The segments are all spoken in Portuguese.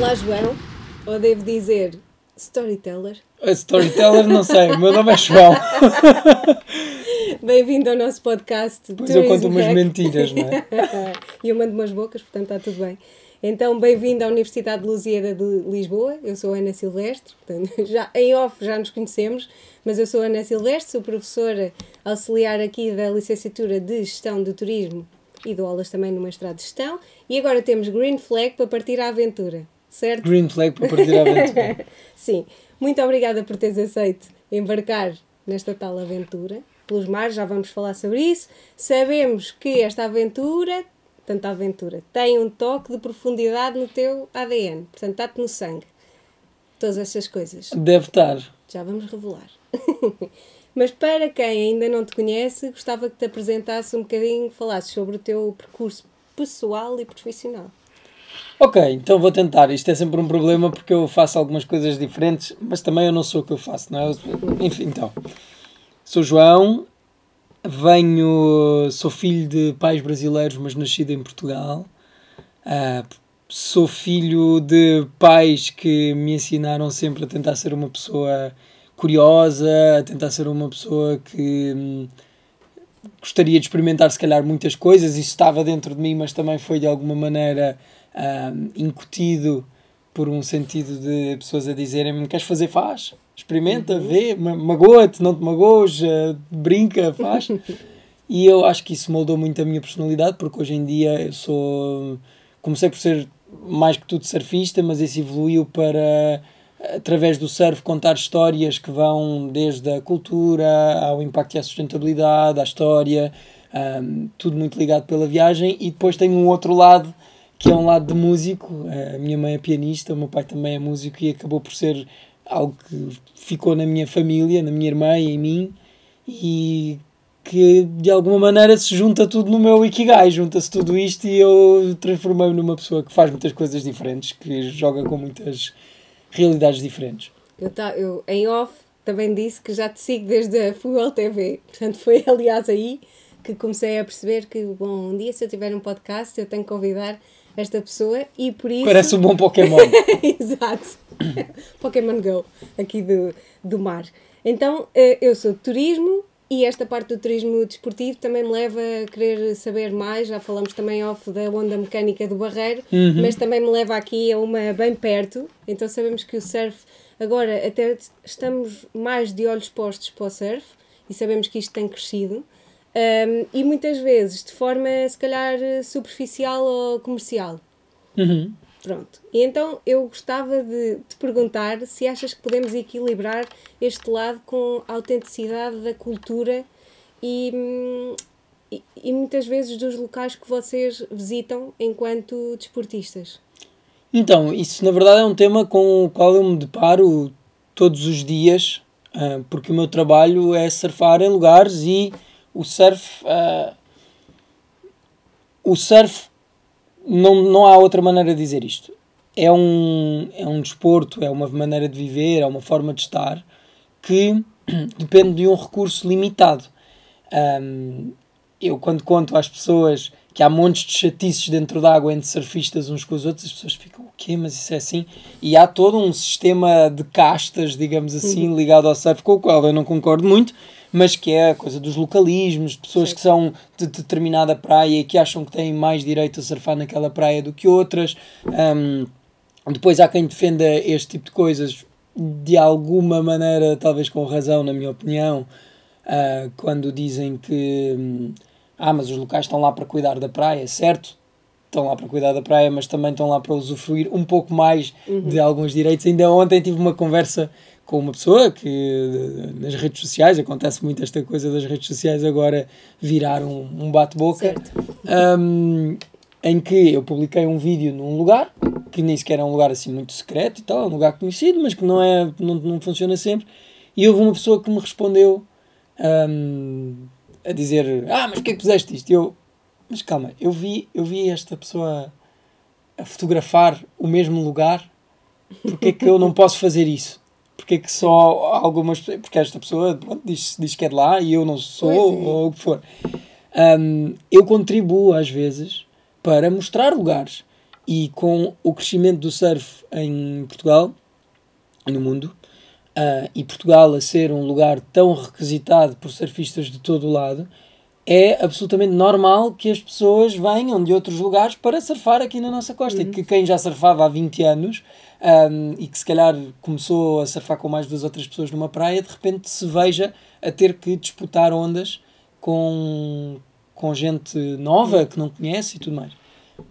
Olá, João, ou devo dizer storyteller? A storyteller não sei, o meu nome é João. Bem-vindo ao nosso podcast. Pois eu conto umas mentiras, não é? E eu mando umas bocas, portanto está tudo bem. Então, bem-vindo à Universidade de Lusíada de Lisboa. Eu sou Ana Silvestre, portanto, já, em off já nos conhecemos, mas eu sou Ana Silvestre, sou professora auxiliar aqui da licenciatura de Gestão do Turismo e dou aulas também no mestrado de Gestão. E agora temos Green Flag para partir à aventura, certo? Green Flag para partir à aventura. Sim. Muito obrigada por teres aceito embarcar nesta tal aventura pelos mares, já vamos falar sobre isso. Sabemos que esta aventura, tanta aventura, tem um toque de profundidade no teu ADN, portanto está-te no sangue. Todas essas coisas. Deve estar. Já vamos revelar. Mas para quem ainda não te conhece, gostava que te apresentasse um bocadinho, falasses sobre o teu percurso pessoal e profissional. Ok, então vou tentar. Isto é sempre um problema porque eu faço algumas coisas diferentes, mas também eu não sou o que eu faço, não é? Enfim, então. Sou João, sou filho de pais brasileiros, mas nascido em Portugal. Sou filho de pais que me ensinaram sempre a tentar ser uma pessoa curiosa, a tentar ser uma pessoa que gostaria de experimentar se calhar muitas coisas. Isso estava dentro de mim, mas também foi de alguma maneira incutido por um sentido de pessoas a dizerem-me: queres fazer, faz, experimenta, vê, magoa-te, não te magoas, brinca, faz. E eu acho que isso moldou muito a minha personalidade, porque hoje em dia comecei por ser mais que tudo surfista, mas isso evoluiu para, através do surf, contar histórias que vão desde a cultura ao impacto e à sustentabilidade, à história, tudo muito ligado pela viagem. E depois tenho um outro lado, que é um lado de músico. A minha mãe é pianista, o meu pai também é músico, e acabou por ser algo que ficou na minha família, na minha irmã e em mim, e que de alguma maneira se junta tudo no meu Ikigai, junta-se tudo isto e eu transformei-me numa pessoa que faz muitas coisas diferentes, que joga com muitas realidades diferentes. Eu em off também disse que já te sigo desde a Fuel TV, portanto foi aliás aí que comecei a perceber que, bom, um dia se eu tiver um podcast eu tenho que convidar esta pessoa e por isso... Parece um bom Pokémon. Exato. Pokémon Go, aqui do mar. Então, eu sou de turismo e esta parte do turismo desportivo também me leva a querer saber mais. Já falamos também off da onda mecânica do Barreiro, mas também me leva aqui a uma bem perto. Então sabemos que o surf, agora até estamos mais de olhos postos para o surf e sabemos que isto tem crescido. E muitas vezes de forma se calhar superficial ou comercial. Pronto. E então eu gostava de te perguntar se achas que podemos equilibrar este lado com a autenticidade da cultura e muitas vezes dos locais que vocês visitam enquanto desportistas. Então, isso na verdade é um tema com o qual eu me deparo todos os dias, porque o meu trabalho é surfar em lugares e o surf não há outra maneira de dizer isto. É um desporto, é uma maneira de viver, é uma forma de estar que depende de um recurso limitado. Eu quando conto às pessoas que há montes de chatices dentro d'água entre surfistas uns com os outros, as pessoas ficam: o quê? Mas isso é assim? E há todo um sistema de castas, digamos assim, ligado ao surf, com o qual eu não concordo muito, mas que é a coisa dos localismos, pessoas que são de determinada praia e que acham que têm mais direito a surfar naquela praia do que outras. Depois há quem defenda este tipo de coisas de alguma maneira, talvez com razão, na minha opinião, quando dizem que mas os locais estão lá para cuidar da praia, certo? Estão lá para cuidar da praia, mas também estão lá para usufruir um pouco mais de alguns direitos. Ainda ontem tive uma conversa com uma pessoa que nas redes sociais, acontece muito esta coisa das redes sociais agora virar um bate-boca, em que eu publiquei um vídeo num lugar que nem sequer é um lugar assim muito secreto e tal, é um lugar conhecido, mas que não funciona sempre, e houve uma pessoa que me respondeu a dizer: mas porquê que puseste isto? Mas calma, eu vi esta pessoa a fotografar o mesmo lugar, porque é que eu não posso fazer isso? Porque é que só algumas pessoas... Porque esta pessoa, pronto, diz que é de lá e eu não sou, ou o que for. Eu contribuo às vezes para mostrar lugares E com o crescimento do surf em Portugal, no mundo, e Portugal a ser um lugar tão requisitado por surfistas de todo o lado, é absolutamente normal que as pessoas venham de outros lugares para surfar aqui na nossa costa. E que quem já surfava há 20 anos e que se calhar começou a surfar com mais 2 ou 3 pessoas numa praia, de repente se veja a ter que disputar ondas com gente nova que não conhece e tudo mais.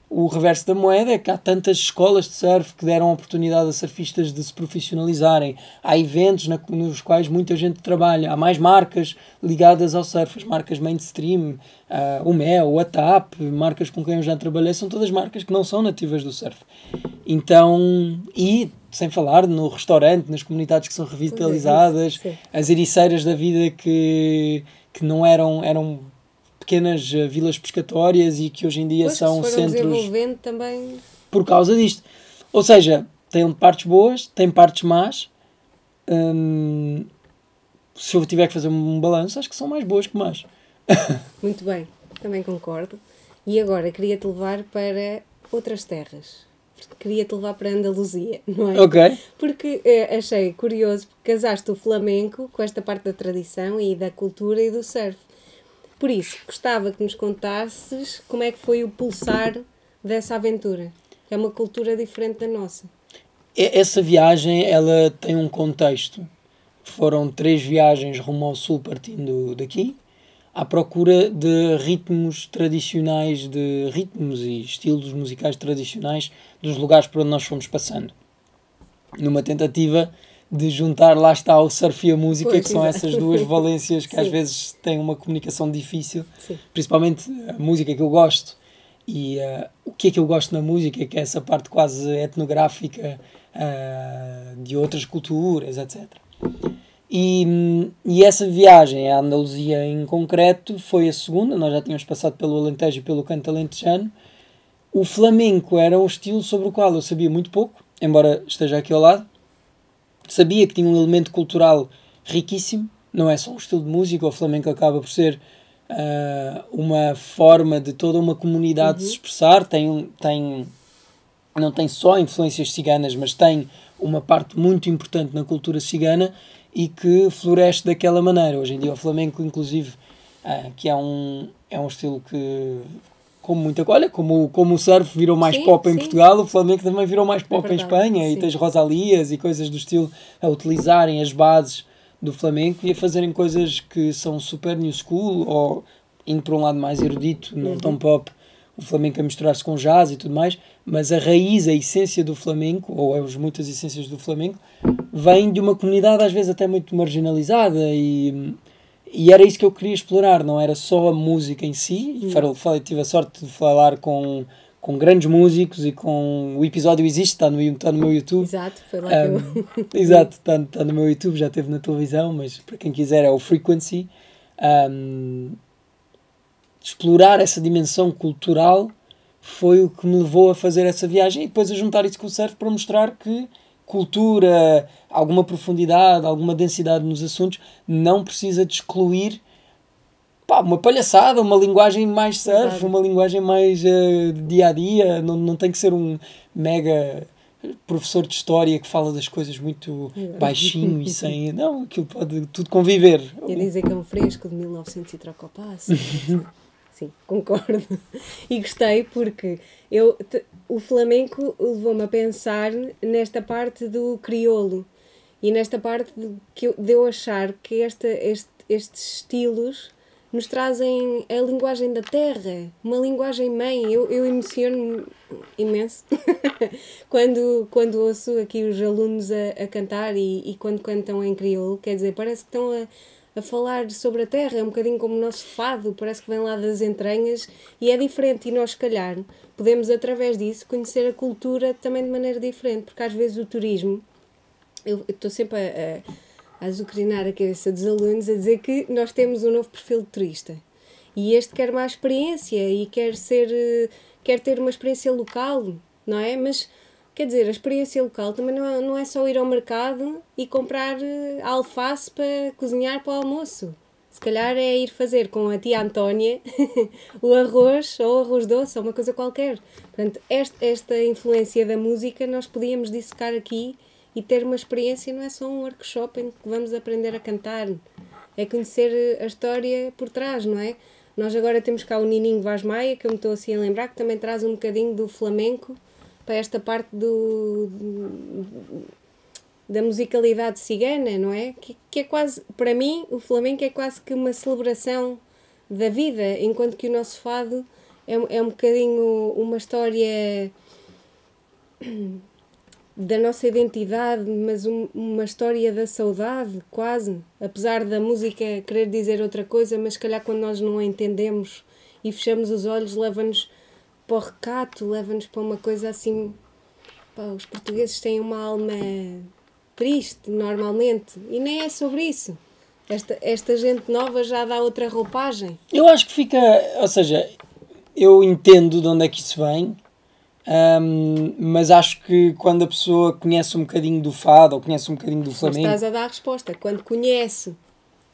O reverso da moeda é que há tantas escolas de surf que deram oportunidade a surfistas de se profissionalizarem. Há eventos nos quais muita gente trabalha. Há mais marcas ligadas ao surf. As marcas mainstream, o Mel, a TAP, marcas com quem eu já trabalhei, são todas marcas que não são nativas do surf. Então, e sem falar no restaurante, nas comunidades que são revitalizadas, as ericeiras da vida que não eram pequenas vilas pescatórias e que hoje em dia são centros desenvolvendo também por causa disto. Ou seja, tem partes boas, tem partes más. Se eu tiver que fazer um balanço, acho que são mais boas que más. Muito bem, também concordo. E agora queria-te levar para outras terras. Queria-te levar para a Andaluzia, não é? Ok. Porque achei curioso, porque casaste o flamenco com esta parte da tradição e da cultura e do surf. Por isso, gostava que nos contasses como é que foi o pulsar dessa aventura. É uma cultura diferente da nossa. Essa viagem, ela tem um contexto. Foram 3 viagens rumo ao sul partindo daqui, à procura de ritmos tradicionais, de ritmos e estilos musicais tradicionais dos lugares por onde nós fomos passando. Numa tentativa de juntar, lá está, o surf e a música, pois, que são essas duas valências que às vezes têm uma comunicação difícil. Sim. Principalmente a música que eu gosto e o que é que eu gosto na música, que é essa parte quase etnográfica de outras culturas, etc. E essa viagem à Andaluzia em concreto foi a segunda. Nós já tínhamos passado pelo Alentejo e pelo Canto Alentejano. O flamenco era um estilo sobre o qual eu sabia muito pouco, embora esteja aqui ao lado. Sabia que tinha um elemento cultural riquíssimo, não é só um estilo de música. O flamenco acaba por ser uma forma de toda uma comunidade se expressar. Não tem só influências ciganas, mas tem uma parte muito importante na cultura cigana e que floresce daquela maneira. Hoje em dia o flamenco, inclusive, que é um estilo que... Como o surf virou mais pop em Portugal, o flamenco também virou mais pop em Espanha, e tens Rosalias e coisas do estilo a utilizarem as bases do flamenco e a fazerem coisas que são super new school, ou indo para um lado mais erudito, não tão pop, o flamenco a misturar-se com jazz e tudo mais, mas a raiz, a essência do flamenco, ou as muitas essências do flamenco, vem de uma comunidade às vezes até muito marginalizada e era isso que eu queria explorar, não era só a música em si. Tive a sorte de falar com grandes músicos e o episódio existe, está no meu YouTube. Exato, foi lá que eu... Exato, está no meu YouTube, já esteve na televisão, mas para quem quiser é o Frequency. Explorar essa dimensão cultural foi o que me levou a fazer essa viagem e depois a juntar isso com o surf para mostrar que cultura, alguma profundidade, alguma densidade nos assuntos não precisa de excluir uma palhaçada, uma linguagem mais surf, uma linguagem mais dia a dia. Não tem que ser um mega professor de história que fala das coisas muito baixinho e sem... Não, aquilo pode tudo conviver. E dizer que é um fresco de 1900 e troca o passo. Sim, concordo. E gostei porque o flamenco levou-me a pensar nesta parte do crioulo e nesta parte de eu achar que estes estilos nos trazem a linguagem da terra, uma linguagem mãe. Eu emociono-me imenso quando ouço aqui os alunos a cantar e quando cantam em crioulo, quer dizer, parece que estão a falar sobre a terra, é um bocadinho como o nosso fado, parece que vem lá das entranhas e é diferente, e nós, se calhar, podemos, através disso, conhecer a cultura também de maneira diferente, porque às vezes o turismo, eu estou sempre a azucrinar a cabeça dos alunos a dizer que nós temos um novo perfil de turista, e este quer mais experiência e quer ter uma experiência local, não é? Mas... Quer dizer, a experiência local também não é só ir ao mercado e comprar alface para cozinhar para o almoço. Se calhar é ir fazer com a tia Antónia o arroz ou o arroz doce ou uma coisa qualquer. Portanto, esta influência da música nós podíamos dissecar aqui e ter uma experiência, não é só um workshop em que vamos aprender a cantar, é conhecer a história por trás, não é? Nós agora temos cá o Nininho Vaz Maia, que eu me estou assim a lembrar, que também traz um bocadinho do flamenco para esta parte da musicalidade cigana, não é? Que é quase, para mim, o flamenco é quase que uma celebração da vida, enquanto que o nosso fado é um bocadinho uma história da nossa identidade, mas uma história da saudade, quase. Apesar da música querer dizer outra coisa, mas se calhar quando nós não a entendemos e fechamos os olhos, leva-nos para o recato, leva-nos para uma coisa assim... Pá, os portugueses têm uma alma triste, normalmente, e nem é sobre isso. Esta gente nova já dá outra roupagem. Eu acho que fica... Ou seja, eu entendo de onde é que isso vem, mas acho que quando a pessoa conhece um bocadinho do fado ou conhece um bocadinho do flamenco... Mas estás a dar a resposta. Quando conhece,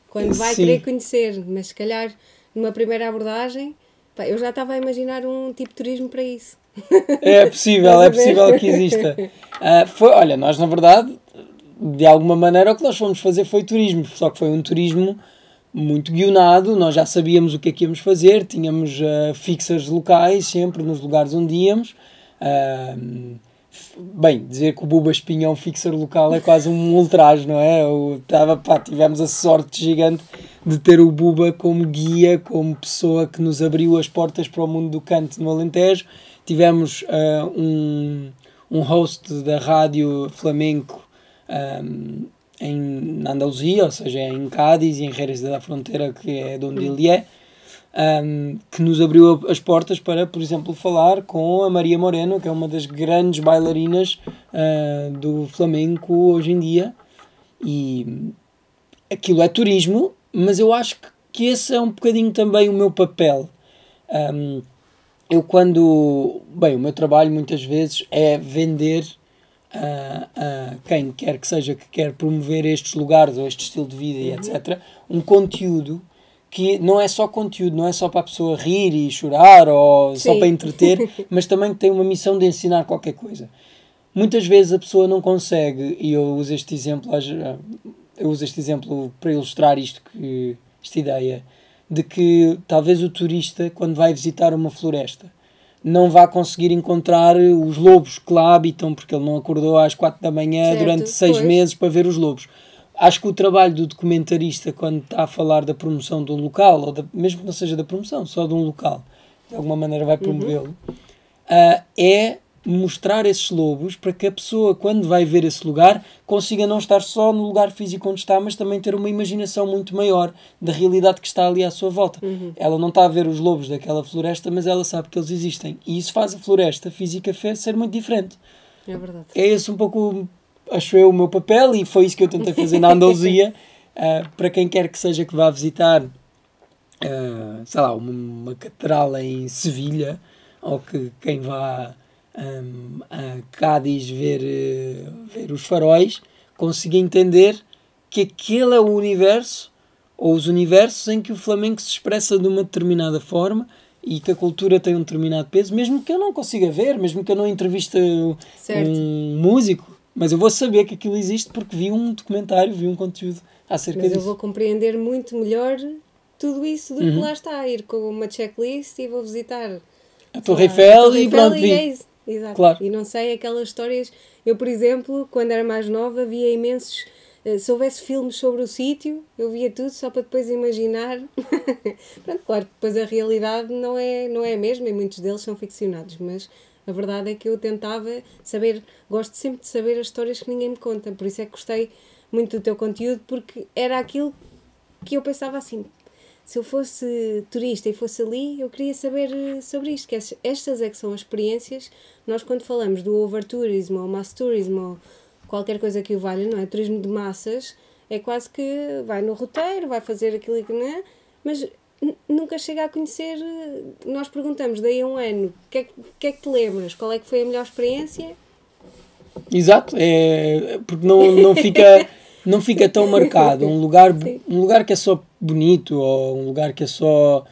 quando vai Sim. querer conhecer, mas se calhar numa primeira abordagem, pá, eu já estava a imaginar um tipo de turismo para isso. É possível que exista. Olha, nós na verdade, de alguma maneira, o que nós fomos fazer foi turismo, só que foi um turismo muito guionado, nós já sabíamos o que é que íamos fazer, tínhamos fixers locais sempre nos lugares onde íamos. Bem, dizer que o Buba Espinho é um fixer local é quase um ultraje, não é? Tivemos a sorte gigante de ter o Buba como guia, como pessoa que nos abriu as portas para o mundo do canto no Alentejo. Tivemos um host da rádio flamenco na Andaluzia, ou seja, em Cádiz e em Jerez da Fronteira, que é de onde ele é, que nos abriu as portas para, por exemplo, falar com a Maria Moreno, que é uma das grandes bailarinas do flamenco hoje em dia. E aquilo é turismo, mas eu acho que esse é um bocadinho também o meu papel. O meu trabalho muitas vezes é vender a quem quer que seja que quer promover estes lugares ou este estilo de vida e etc. Um conteúdo que não é só conteúdo, não é só para a pessoa rir e chorar ou só para entreter, mas também tem uma missão de ensinar qualquer coisa. Muitas vezes a pessoa não consegue, e eu uso este exemplo para ilustrar esta ideia, de que talvez o turista, quando vai visitar uma floresta, não vai conseguir encontrar os lobos que lá habitam, porque ele não acordou às 4 da manhã durante 6 meses para ver os lobos. Acho que o trabalho do documentarista, quando está a falar da promoção de um local, ou mesmo que não seja da promoção, só de um local, de alguma maneira vai promovê-lo, é mostrar esses lobos para que a pessoa, quando vai ver esse lugar, consiga não estar só no lugar físico onde está, mas também ter uma imaginação muito maior da realidade que está ali à sua volta. Ela não está a ver os lobos daquela floresta, mas ela sabe que eles existem. E isso faz a floresta física ser muito diferente. É verdade. É esse um pouco, acho eu, o meu papel, e foi isso que eu tentei fazer na Andaluzia. Para quem quer que seja que vá visitar, sei lá, uma catedral em Sevilha, ou que quem vá a Cádiz ver os faróis, consiga entender que aquele é o universo, ou os universos em que o flamenco se expressa de uma determinada forma e que a cultura tem um determinado peso, mesmo que eu não consiga ver, mesmo que eu não entreviste um músico, mas eu vou saber que aquilo existe porque vi um documentário, vi um conteúdo acerca disso. Mas eu vou compreender muito melhor tudo isso do que lá está, ir com uma checklist e vou visitar a Torre Eiffel e pronto, vi. É isso. Exato. Claro. E não sei aquelas histórias. Eu, por exemplo, quando era mais nova, via imensos. Se houvesse filmes sobre o sítio, eu via tudo só para depois imaginar. Pronto, claro que depois a realidade não é a mesma e muitos deles são ficcionados, mas a verdade é que eu tentava saber. Gosto sempre de saber as histórias que ninguém me conta, por isso é que gostei muito do teu conteúdo, porque era aquilo que eu pensava assim. Se eu fosse turista e fosse ali, eu queria saber sobre isto, que estas é que são as experiências. Nós, quando falamos do overtourismo ou mass tourism ou qualquer coisa que o valha, não é? Turismo de massas, é quase que vai no roteiro, vai fazer aquilo que não é, mas nunca chega a conhecer. Nós perguntamos daí a um ano, o que é que te lembras? Qual é que foi a melhor experiência? Exato, porque não fica... não fica tão marcado. Um lugar que é só bonito, ou um lugar que é só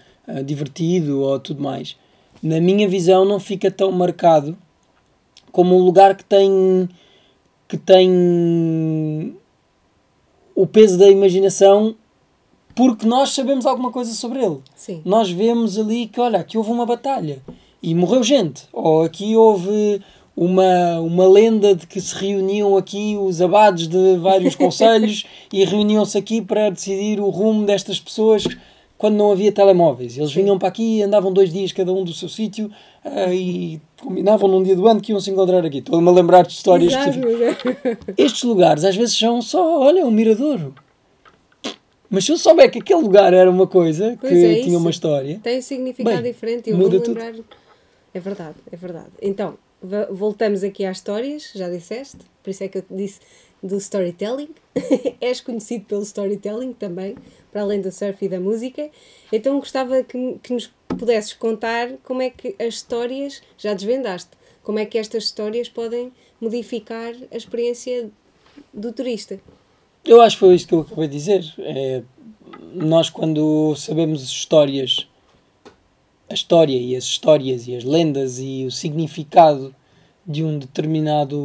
divertido, ou tudo mais. Na minha visão, não fica tão marcado como um lugar que tem o peso da imaginação, porque nós sabemos alguma coisa sobre ele. Sim. Nós vemos ali que, olha, aqui houve uma batalha e morreu gente, ou aqui houve uma lenda de que se reuniam aqui os abades de vários concelhos e reuniam-se aqui para decidir o rumo destas pessoas quando não havia telemóveis. Eles vinham para aqui e andavam 2 dias cada um do seu sítio e combinavam num dia do ano que iam se encontrar aqui. Estou-me a lembrar de histórias específicas. Estes lugares às vezes são só, olha, um miradouro. Mas se eu souber que aquele lugar era uma coisa, que tinha uma história... Tem um significado diferente e eu vou-me lembrar... É verdade, é verdade. Então, voltamos aqui às histórias, já disseste, por isso é que eu te disse do storytelling. És conhecido pelo storytelling também, para além do surf e da música. Então gostava que nos pudesses contar como é que as histórias, já desvendaste, como é que estas histórias podem modificar a experiência do turista. Eu acho que foi isto que eu acabei de dizer. Nós, quando sabemos histórias, a história e as histórias e as lendas e o significado de um determinado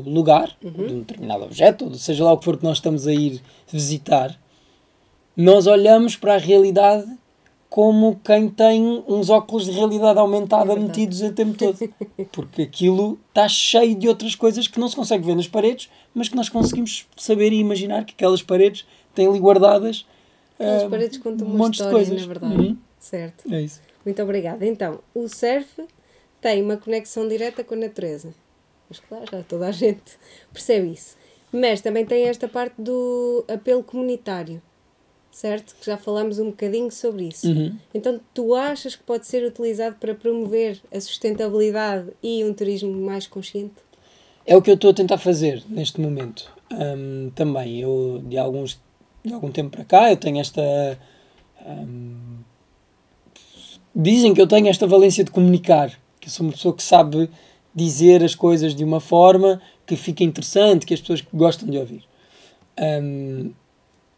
lugar, de um determinado objeto, ou seja lá o que for que nós estamos a ir visitar, nós olhamos para a realidade como quem tem uns óculos de realidade aumentada metidos o tempo todo. Porque aquilo está cheio de outras coisas que não se consegue ver nas paredes, mas que nós conseguimos saber e imaginar que aquelas paredes têm ali guardadas aquelas paredes contam uma história, na verdade. Certo. É isso. Muito obrigada. Então, o surf tem uma conexão direta com a natureza. Mas claro, já toda a gente percebe isso. Mas também tem esta parte do apelo comunitário. Certo? Que já falámos um bocadinho sobre isso. Então, tu achas que pode ser utilizado para promover a sustentabilidade e um turismo mais consciente? É o que eu estou a tentar fazer neste momento. Também, eu de algum tempo para cá, eu tenho esta... dizem que eu tenho esta valência de comunicar, que eu sou uma pessoa que sabe dizer as coisas de uma forma que fica interessante, que as pessoas gostam de ouvir.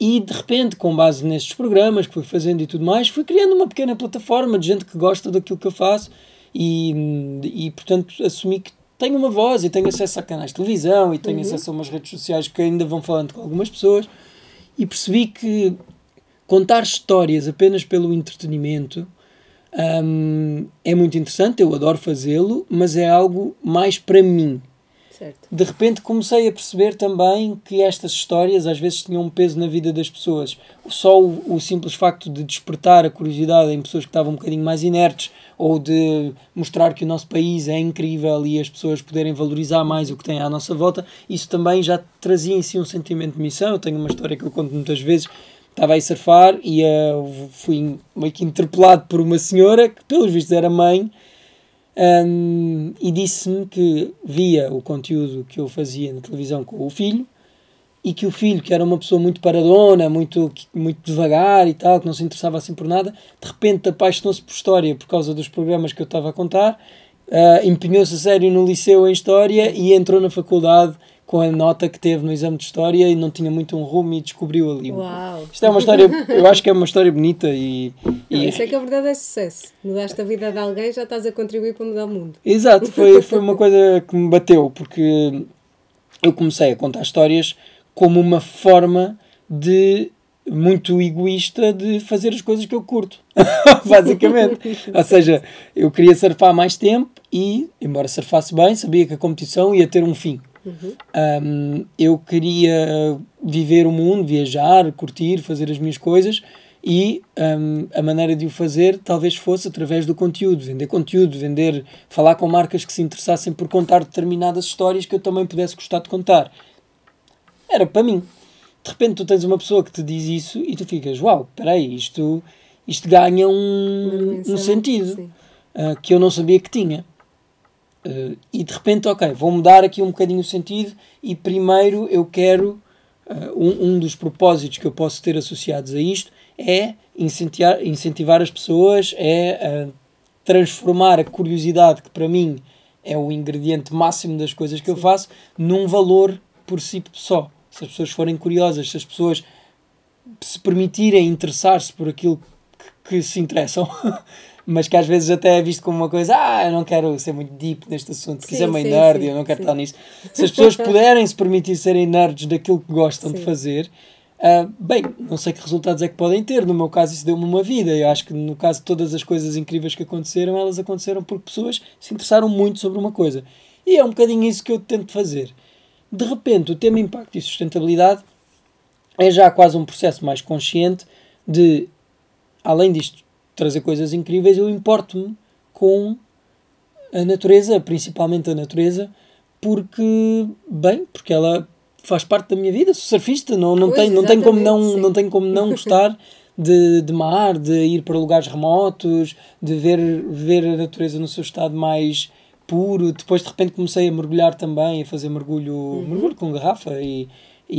E de repente, com base nestes programas que fui fazendo e tudo mais, fui criando uma pequena plataforma de gente que gosta daquilo que eu faço e portanto, assumi que tenho uma voz e tenho acesso a canais de televisão e tenho acesso a umas redes sociais que ainda vão falando com algumas pessoas e percebi que contar histórias apenas pelo entretenimento é muito interessante, eu adoro fazê-lo, mas é algo mais para mim. Certo. De repente comecei a perceber também que estas histórias às vezes tinham um peso na vida das pessoas. Só o simples facto de despertar a curiosidade em pessoas que estavam um bocadinho mais inertes ou de mostrar que o nosso país é incrível e as pessoas poderem valorizar mais o que tem à nossa volta, isso também já trazia em si um sentimento de missão. Eu tenho uma história que eu conto muitas vezes. Estava a ir surfar e fui meio que interpelado por uma senhora que pelos vistos era mãe. E disse-me que via o conteúdo que eu fazia na televisão com o filho e que o filho, que era uma pessoa muito paradona, muito devagar e tal, que não se interessava assim por nada, de repente apaixonou-se por história por causa dos programas que eu estava a contar, empenhou-se a sério no liceu em História e entrou na faculdade com a nota que teve no exame de História e não tinha muito um rumo e descobriu ali. Uau. Isto é uma história, eu acho que é uma história bonita e isso é que a verdade é sucesso. Mudaste a vida de alguém, já estás a contribuir para mudar o mundo. Exato, foi uma coisa que me bateu, porque eu comecei a contar histórias como uma forma muito egoísta de fazer as coisas que eu curto, basicamente. Ou seja, eu queria surfar mais tempo e, embora surfasse bem, sabia que a competição ia ter um fim. Eu queria viver o mundo, viajar, curtir, fazer as minhas coisas e a maneira de o fazer talvez fosse através do conteúdo, falar com marcas que se interessassem por contar determinadas histórias que eu também pudesse gostar de contar. Era para mim. De repente tu tens uma pessoa que te diz isso e tu ficas, uau, espera aí, isto ganha um sentido que eu não sabia que tinha. E de repente, ok, vou mudar aqui um bocadinho o sentido e primeiro eu quero, um dos propósitos que eu posso ter associados a isto é incentivar as pessoas, transformar a curiosidade, que para mim é o ingrediente máximo das coisas que eu faço, num valor por si só. se as pessoas forem curiosas, se as pessoas se permitirem interessar-se por aquilo que se interessam, mas que às vezes até é visto como uma coisa, eu não quero ser muito deep neste assunto, que isso é meio nerd, eu não quero estar nisso. Se as pessoas puderem se permitir serem nerds daquilo que gostam de fazer, bem, não sei que resultados é que podem ter. No meu caso isso deu-me uma vida. Eu acho que no caso de todas as coisas incríveis que aconteceram, elas aconteceram porque pessoas se interessaram muito sobre uma coisa. E é um bocadinho isso que eu tento fazer. De repente o tema impacto e sustentabilidade é já quase um processo mais consciente de, além disto trazer coisas incríveis, eu importo-me com a natureza, principalmente a natureza, porque ela faz parte da minha vida. Sou surfista, não tenho como não gostar de mar, de ir para lugares remotos, de ver a natureza no seu estado mais puro. Depois de repente comecei a mergulhar também, a fazer mergulho com garrafa e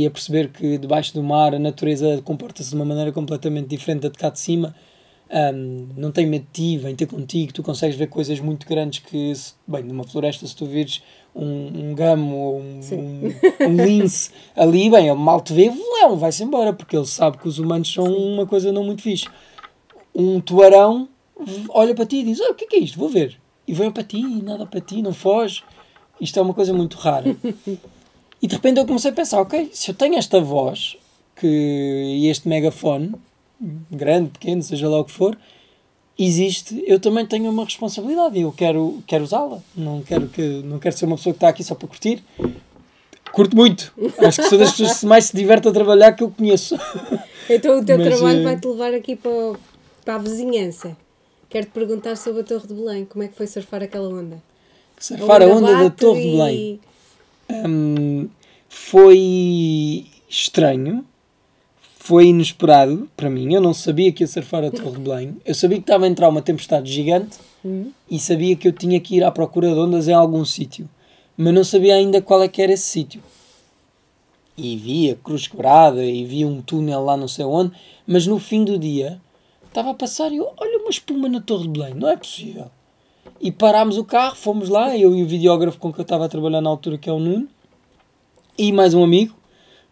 a perceber que debaixo do mar a natureza comporta-se de uma maneira completamente diferente da de cá de cima. Não tenho medo de ti, vem ter contigo, tu consegues ver coisas muito grandes que, bem, numa floresta, se tu vires um gamo ou um lince ali, bem, ele mal te vê, vai-se embora, porque ele sabe que os humanos são uma coisa não muito fixe. Um tubarão olha para ti e diz, o que é isto? Vou ver. E vem para ti, nada para ti, não foge. Isto é uma coisa muito rara. E de repente eu comecei a pensar, ok, se eu tenho esta voz e este megafone, grande, pequeno, seja lá o que for, existe, eu também tenho uma responsabilidade e eu quero usá-la. Não quero ser uma pessoa que está aqui só para curtir. Curto muito. Acho que sou das pessoas que mais se diverte a trabalhar que eu conheço. Então o teu trabalho vai-te levar aqui para a vizinhança. Quero-te perguntar sobre a Torre de Belém. Como é que foi surfar aquela onda? Surfar a onda da Torre de Belém. Foi estranho. Foi inesperado para mim. Eu não sabia que ia surfar a Torre de Belém. Eu sabia que estava a entrar uma tempestade gigante e sabia que eu tinha que ir à procura de ondas em algum sítio. Mas não sabia ainda qual é que era esse sítio. E vi a Cruz Quebrada e vi um túnel lá não sei onde. Mas no fim do dia estava a passar e eu, olha uma espuma na Torre de Belém. Não é possível. E parámos o carro, fomos lá, eu e o videógrafo com que eu estava a trabalhar na altura, que é o Nuno, e mais um amigo,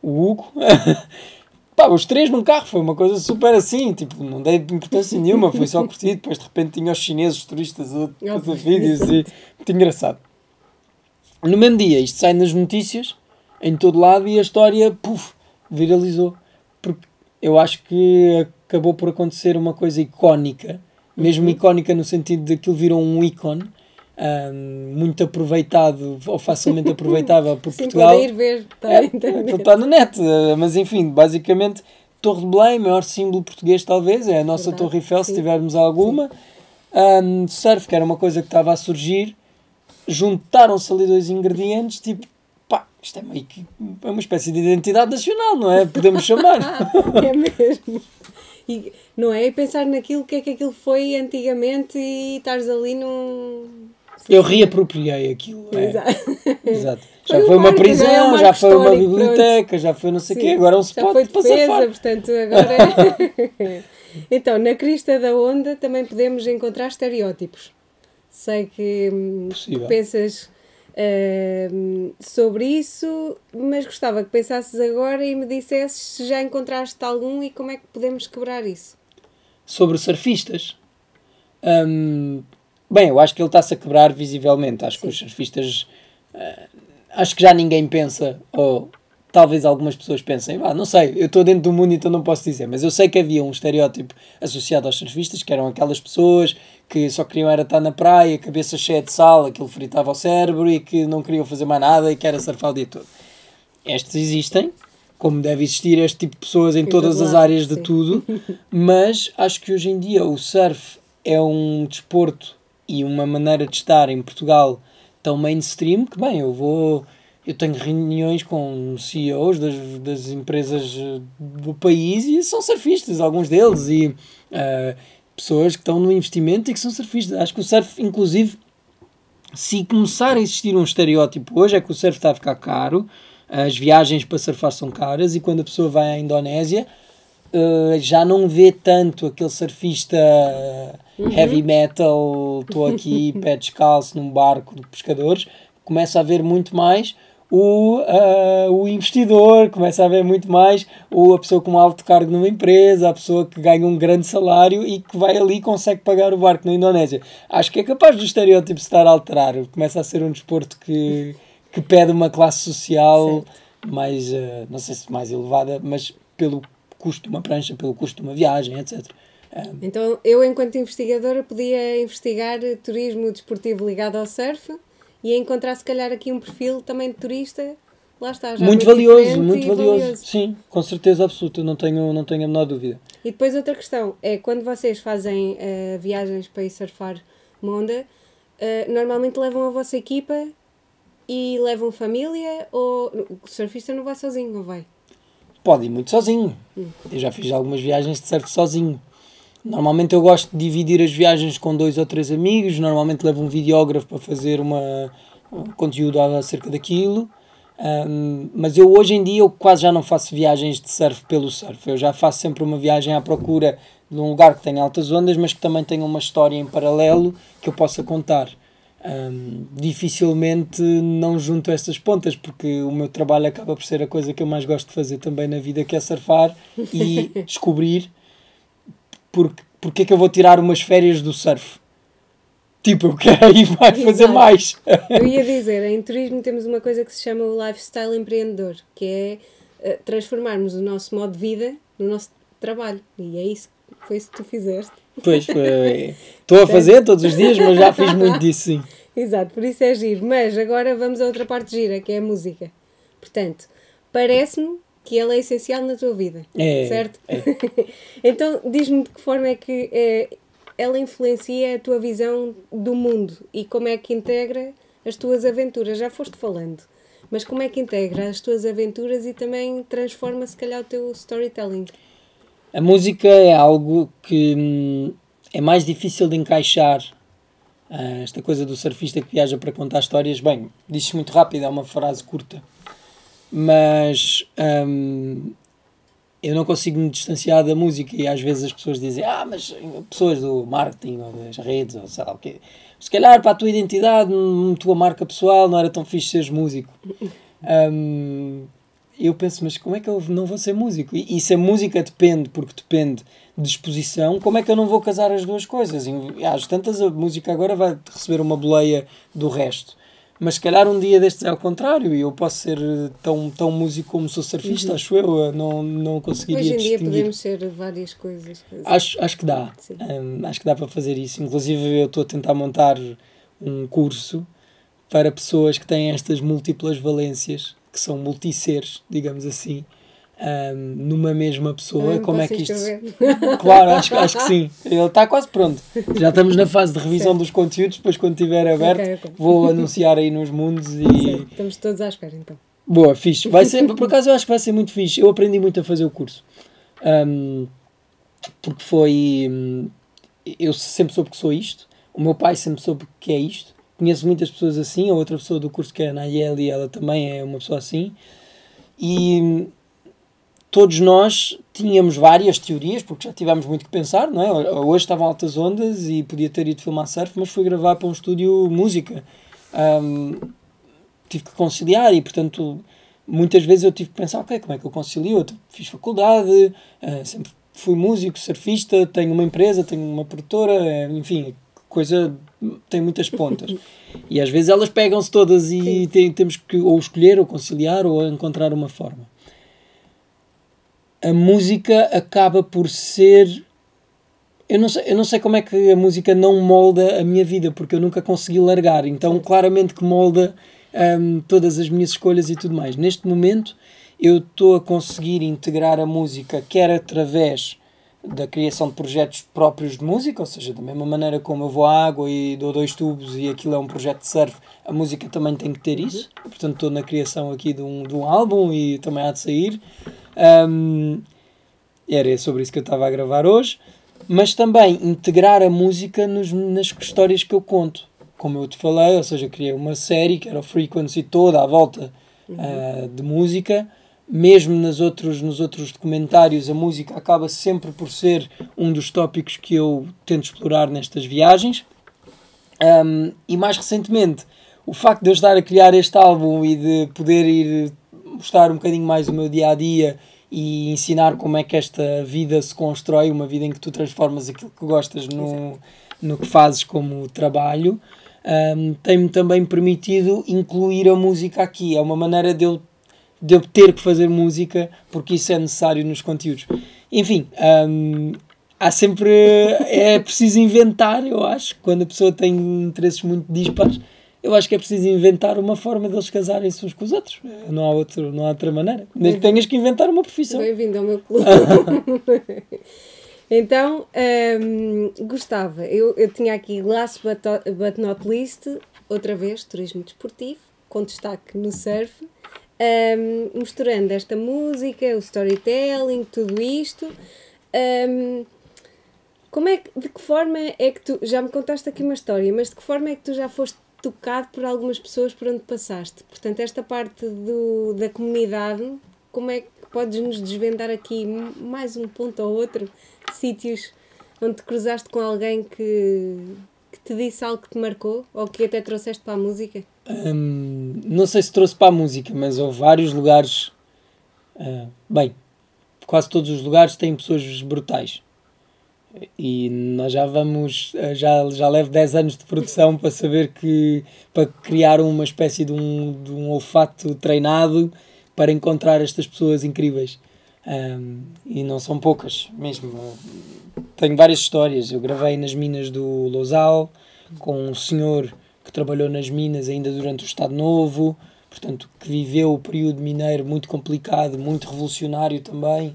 o Hugo. Os três num carro, foi uma coisa super assim, tipo, não dei importância nenhuma, foi só curtido. Depois de repente tinha os chineses, os turistas a fazer vídeos e muito engraçado. No mesmo dia, isto sai nas notícias, em todo lado, e a história, viralizou. Porque eu acho que acabou por acontecer uma coisa icónica, mesmo icónica no sentido de que aquilo virou um ícone, muito aproveitado ou facilmente aproveitável por Portugal. Podem ir ver, está no net, mas enfim, basicamente Torre de Belém, maior símbolo português talvez, é a nossa Torre Eiffel, se tivermos alguma. Surf, que era uma coisa que estava a surgir, juntaram-se ali dois ingredientes, tipo, isto é meio que uma espécie de identidade nacional, não é? Podemos chamar. É mesmo. E, não é? E pensar naquilo, que é que aquilo foi antigamente e estares ali num... Eu reapropriei aquilo. Exato. Já foi uma prisão, já foi uma biblioteca, já foi não sei o quê, agora é um spot foi para surfar. Portanto, agora Então, na crista da onda também podemos encontrar estereótipos. Sei que pensas sobre isso, mas gostava que pensasses agora e me dissesses se já encontraste algum e como é que podemos quebrar isso. Sobre surfistas? Bem, eu acho que ele está-se a quebrar visivelmente. Acho que os surfistas... acho que já ninguém pensa, ou talvez algumas pessoas pensem, não sei, eu estou dentro do mundo então não posso dizer, mas eu sei que havia um estereótipo associado aos surfistas, que eram aquelas pessoas que só queriam era estar na praia, cabeça cheia de sal, aquilo fritava o cérebro e que não queriam fazer mais nada e que era surfar o dia todo. Estes existem, como deve existir este tipo de pessoas em todas as áreas de tudo, mas acho que hoje em dia o surf é um desporto e uma maneira de estar em Portugal tão mainstream que, bem, eu tenho reuniões com CEOs das empresas do país e são surfistas, alguns deles, e pessoas que estão no investimento e que são surfistas. Acho que o surf, inclusive, se começar a existir um estereótipo hoje, é que o surf está a ficar caro, as viagens para surfar são caras, e quando a pessoa vai à Indonésia, já não vê tanto aquele surfista heavy metal, estou aqui pé descalço num barco de pescadores, começa a ver muito mais o investidor, começa a haver muito mais a pessoa com um alto cargo numa empresa, a pessoa que ganha um grande salário e que vai ali e consegue pagar o barco na Indonésia. Acho que é capaz do estereótipo se estar a alterar. Começa a ser um desporto que pede uma classe social mais, não sei se mais elevada, mas pelo custo de uma prancha, pelo custo de uma viagem, etc. Então, eu, enquanto investigadora, podia investigar turismo desportivo ligado ao surf e encontrar, se calhar, aqui um perfil também de turista. Lá está, já muito valioso. Sim, com certeza absoluta, não tenho a menor dúvida. E depois outra questão é, quando vocês fazem viagens para ir surfar uma onda, normalmente levam a vossa equipa e levam família, ou o surfista não vai sozinho, não vai? Pode ir muito sozinho. Eu já fiz algumas viagens de surf sozinho. Normalmente eu gosto de dividir as viagens com 2 ou 3 amigos, normalmente levo um videógrafo para fazer um conteúdo acerca daquilo, mas eu hoje em dia eu quase já não faço viagens de surf pelo surf, eu já faço sempre uma viagem à procura de um lugar que tenha altas ondas, mas que também tenha uma história em paralelo que eu possa contar. Dificilmente não junto estas pontas, porque o meu trabalho acaba por ser a coisa que eu mais gosto de fazer também na vida, que é surfar e descobrir porque é que eu vou tirar umas férias do surf. Tipo, eu quero ir fazer mais. Eu ia dizer, em turismo temos uma coisa que se chama o lifestyle empreendedor, que é transformarmos o nosso modo de vida no nosso trabalho. E é isso, foi isso que tu fizeste. Pois, estou a fazer todos os dias, mas já fiz muito disso, sim. Exato, por isso é giro. Mas agora vamos a outra parte gira, que é a música. Portanto, parece-me que ela é essencial na tua vida, certo? Então, diz-me de que forma é que ela influencia a tua visão do mundo e como é que integra as tuas aventuras. Já foste falando, mas como é que integra as tuas aventuras e também transforma, se calhar, o teu storytelling? A música é algo que é mais difícil de encaixar. Esta coisa do surfista que viaja para contar histórias, bem, diz-se muito rápido, é uma frase curta, mas eu não consigo me distanciar da música e às vezes as pessoas dizem, mas pessoas do marketing ou das redes ou sei lá o quê, se calhar para a tua identidade, tua marca pessoal, não era tão fixe seres músico. Eu penso, mas como é que eu não vou ser músico? E se a música depende, porque depende de exposição, como é que eu não vou casar as duas coisas? E, às tantas, a música agora vai receber uma boleia do resto. Mas se calhar um dia destes é ao contrário, e eu posso ser tão músico como sou surfista, acho eu, não conseguiria distinguir. Hoje em dia podemos ser várias coisas. Acho que dá. Acho que dá para fazer isso. Inclusive eu estou a tentar montar um curso para pessoas que têm estas múltiplas valências, que são multisseres, digamos assim, numa mesma pessoa. Como é que isto... Claro, acho que sim. Ele está quase pronto. Já estamos na fase de revisão dos conteúdos, depois quando estiver aberto vou anunciar aí nos mundos e... Estamos todos à espera então. Boa, fixe. Vai ser, por acaso eu acho que vai ser muito fixe. Eu aprendi muito a fazer o curso. Porque foi... Eu sempre soube que sou isto. O meu pai sempre soube que é isto. Conheço muitas pessoas assim. A outra pessoa do curso que é a Nayeli, ela também é uma pessoa assim. E todos nós tínhamos várias teorias, porque já tivemos muito que pensar, não é? Hoje estavam altas ondas e podia ter ido filmar surf, mas fui gravar para um estúdio música. Tive que conciliar e, portanto, muitas vezes eu tive que pensar, ok, como é que eu concilio? Eu fiz faculdade, sempre fui músico, surfista, tenho uma empresa, tenho uma produtora, enfim, coisa tem muitas pontas. E às vezes elas pegam-se todas e temos que ou escolher, ou conciliar, ou encontrar uma forma. A música acaba por ser... Eu não sei como é que a música não molda a minha vida, porque eu nunca consegui largar. Então, claramente que molda todas as minhas escolhas e tudo mais. Neste momento, eu estou a conseguir integrar a música, quer através da criação de projetos próprios de música, ou seja, da mesma maneira como eu vou à água e dou 2 tubos e aquilo é um projeto de surf, a música também tem que ter isso. Portanto, estou na criação aqui de um álbum e também há de sair. Era sobre isso que eu estava a gravar hoje. Mas também integrar a música nas histórias que eu conto. Como eu te falei, ou seja, criei uma série que era o Frequency toda à volta de música. Mesmo nos outros documentários, a música acaba sempre por ser um dos tópicos que eu tento explorar nestas viagens. E mais recentemente, o facto de eu estar a criar este álbum e de poder ir mostrar um bocadinho mais o meu dia-a-dia e ensinar como é que esta vida se constrói, uma vida em que tu transformas aquilo que gostas no que fazes como trabalho, tem-me também permitido incluir a música aqui. É uma maneira de eu ter que fazer música, porque isso é necessário nos conteúdos. Enfim, há sempre... É preciso inventar, eu acho, quando a pessoa tem interesses muito dispares, eu acho que é preciso inventar uma forma deles casarem-se uns com os outros. Não há outra maneira. Nem que tenhas que inventar uma profissão. Bem-vindo ao meu clube. Então, gostava. Eu tinha aqui last but not least, outra vez, turismo desportivo, com destaque no surf, misturando esta música, o storytelling, tudo isto. De que forma é que tu, já me contaste aqui uma história, mas de que forma é que tu já foste tocado por algumas pessoas por onde passaste? Portanto, esta parte da comunidade, como é que podes nos desvendar aqui mais um ponto ou outro de sítios onde te cruzaste com alguém que te disse algo que te marcou ou que até trouxeste para a música? Não sei se trouxe para a música, mas houve vários lugares, quase todos os lugares têm pessoas brutais. E nós já levo 10 anos de produção para saber para criar uma espécie de um olfato treinado para encontrar estas pessoas incríveis. E não são poucas mesmo. Tenho várias histórias. Eu gravei nas minas do Lousal com um senhor que trabalhou nas minas ainda durante o Estado Novo, portanto, que viveu o período mineiro muito complicado, muito revolucionário também.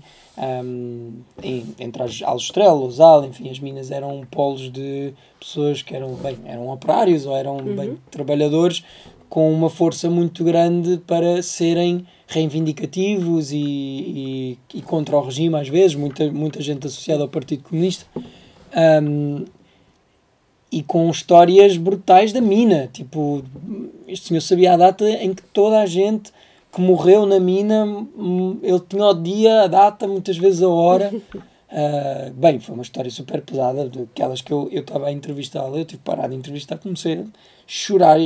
Entre Aljustrel, Lousal, enfim, as minas eram polos de pessoas que eram operários ou eram trabalhadores com uma força muito grande para serem reivindicativos e contra o regime às vezes, muita gente associada ao Partido Comunista, e com histórias brutais da mina. Tipo, este senhor sabia a data em que toda a gente que morreu na mina, ele tinha o dia, a data, muitas vezes a hora. Foi uma história super pesada, daquelas que eu estava a entrevistá-la, eu tive parado de entrevistar, comecei a chorar,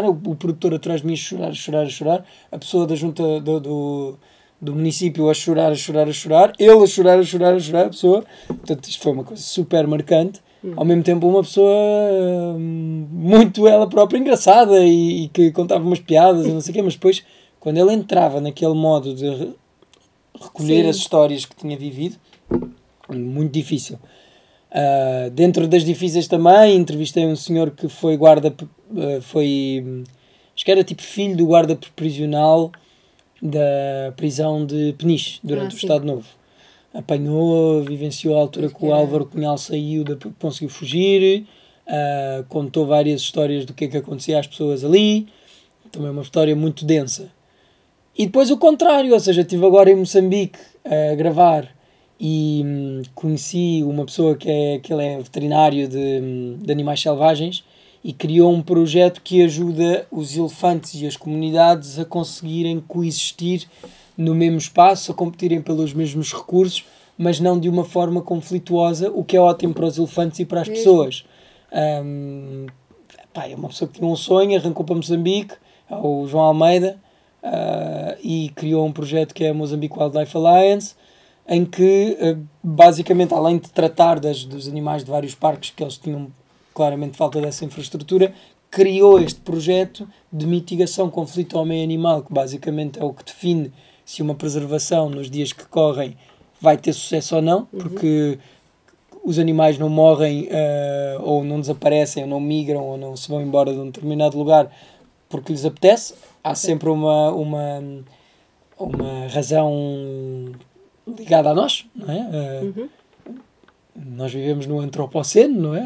o produtor atrás de mim a chorar, a pessoa da junta do município a chorar, ele a chorar, a pessoa. Portanto, isto foi uma coisa super marcante. Ao mesmo tempo uma pessoa muito ela própria engraçada e que contava umas piadas e não sei o quê, mas depois quando ele entrava naquele modo de recolher as histórias que tinha vivido, muito difícil. Dentro das difíceis também, entrevistei um senhor que foi acho que era tipo filho do guarda prisional da prisão de Peniche, durante o Estado Novo. Apanhou, vivenciou a altura que o Álvaro Cunhal saiu, conseguiu fugir, contou várias histórias do que é que acontecia às pessoas ali, também uma história muito densa. E depois o contrário, ou seja, estive agora em Moçambique a gravar e conheci uma pessoa que ele é veterinário de animais selvagens e criou um projeto que ajuda os elefantes e as comunidades a conseguirem coexistir no mesmo espaço, a competirem pelos mesmos recursos, mas não de uma forma conflituosa, o que é ótimo para os elefantes e para as pessoas. É uma pessoa que tinha um sonho, arrancou para Moçambique, é o João Almeida, e criou um projeto que é a Mozambique Wildlife Alliance, em que, basicamente, além de tratar dos animais de vários parques, que eles tinham claramente falta dessa infraestrutura, criou este projeto de mitigação conflito homem-animal, que basicamente é o que define se uma preservação nos dias que correm vai ter sucesso ou não, porque os animais não morrem ou não desaparecem, ou não migram, ou não se vão embora de um determinado lugar porque lhes apetece. Há sempre uma razão ligada a nós, não é? Nós vivemos no antropoceno, não é?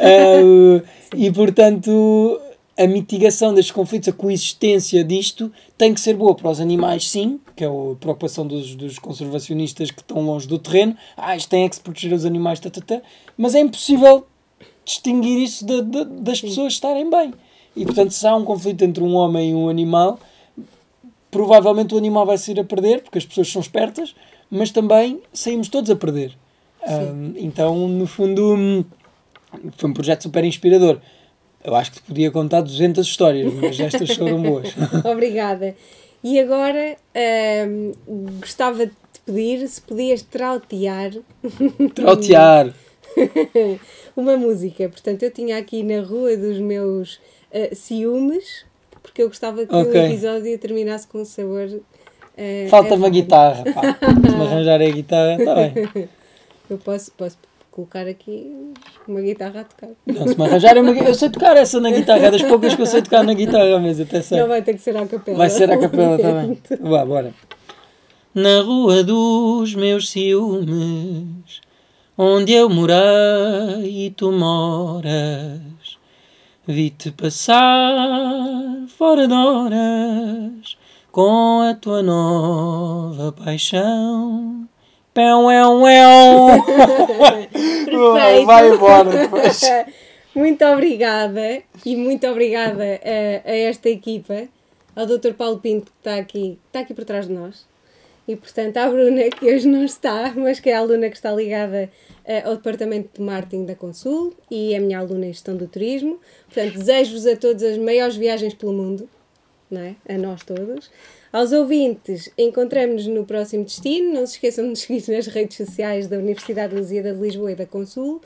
Sim, e, portanto, a mitigação destes conflitos, a coexistência disto, tem que ser boa para os animais, sim, que é a preocupação dos conservacionistas que estão longe do terreno. Isto tem que se proteger os animais, mas é impossível distinguir isso das pessoas estarem bem. E, portanto, se há um conflito entre um homem e um animal, provavelmente o animal vai sair a perder, porque as pessoas são espertas, mas também saímos todos a perder. Então, no fundo, foi um projeto super inspirador. Eu acho que te podia contar 200 histórias, mas estas foram boas. Obrigada. E agora gostava de te pedir se podias trautear uma música. Portanto, eu tinha aqui na rua dos meus ciúmes, porque eu gostava que o episódio terminasse com um sabor. Falta-me a guitarra, pá. Se me arranjar a guitarra, está bem. Eu posso colocar aqui uma guitarra a tocar. Não, se me arranjarem eu sei tocar essa na guitarra, é das poucas que eu sei tocar na guitarra, mas até sei. Não, vai ter que ser à capela. Vai ser à capela também. Vá, bora. Na rua dos meus ciúmes, onde eu morei e tu moras, vi-te passar fora de horas com a tua nova paixão. Pão, Perfeito. Vai embora depois. Muito obrigada e muito obrigada a esta equipa, ao Dr. Paulo Pinto que está aqui por trás de nós, e portanto à Bruna, que hoje não está, mas que é a aluna que está ligada ao departamento de marketing da Consul e é a minha aluna em gestão do turismo. Portanto, desejo-vos a todos as maiores viagens pelo mundo, não é? A nós todos. Aos ouvintes, encontramos-nos no próximo destino. Não se esqueçam de nos seguir nas redes sociais da Universidade de Lusíada de Lisboa e da Consul.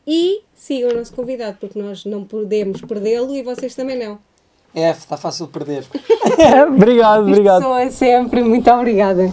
E sigam o nosso convidado, porque nós não podemos perdê-lo e vocês também não. Está fácil de perder. Obrigado. Pessoa sempre, muito obrigada.